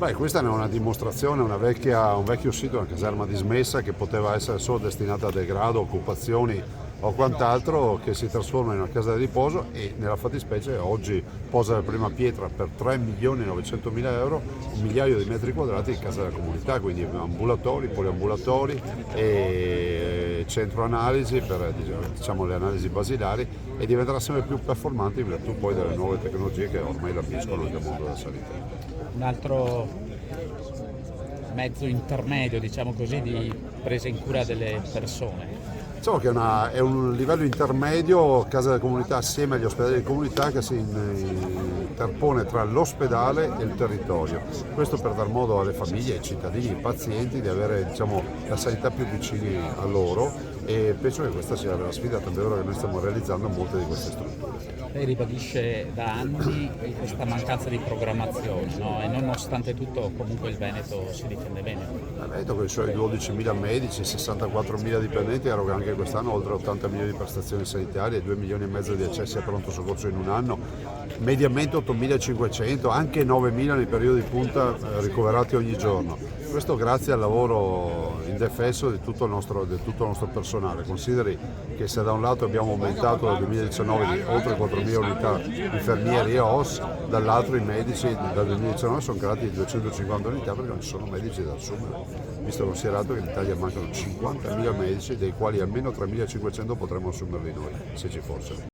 Beh, questa è una dimostrazione, un vecchio sito, una caserma dismessa che poteva essere solo destinata a degrado, occupazioni o quant'altro, che si trasforma in una casa di riposo e nella fattispecie oggi posa la prima pietra per 3.900.000 euro, un migliaio di metri quadrati di casa della comunità, quindi ambulatori, poliambulatori e centro analisi per diciamo, le analisi basilari, e diventerà sempre più performante in virtù poi delle nuove tecnologie che ormai lambiscono anche il mondo della sanità. Un altro mezzo intermedio, diciamo così, di presa in cura delle persone. Diciamo che è un livello intermedio, casa della comunità assieme agli ospedali di comunità, che si interpone tra l'ospedale e il territorio. Questo per dar modo alle famiglie, ai cittadini, ai pazienti di avere diciamo, la sanità più vicini a loro, e penso che questa sia la sfida davvero che noi stiamo realizzando in molte di queste strutture. Lei ribadisce da anni questa mancanza di programmazione, no? E nonostante tutto comunque il Veneto si difende bene. Il Veneto con i suoi 12.000 medici, 64.000 dipendenti, eroga anche quest'anno oltre 80 milioni di prestazioni sanitarie, 2 milioni e mezzo di accessi a pronto soccorso in un anno, mediamente 8.500, anche 9.000 nei periodi di punta ricoverati ogni giorno. Questo grazie al lavoro indefesso di tutto il nostro personale. Consideri che se da un lato abbiamo aumentato nel 2019 di oltre 4.000 unità infermieri e OS, dall'altro i medici dal 2019 sono calati di 250 unità perché non ci sono medici da assumere, visto considerato che in Italia mancano 50.000 medici, dei quali almeno 3.500 potremmo assumerli noi, se ci fossero.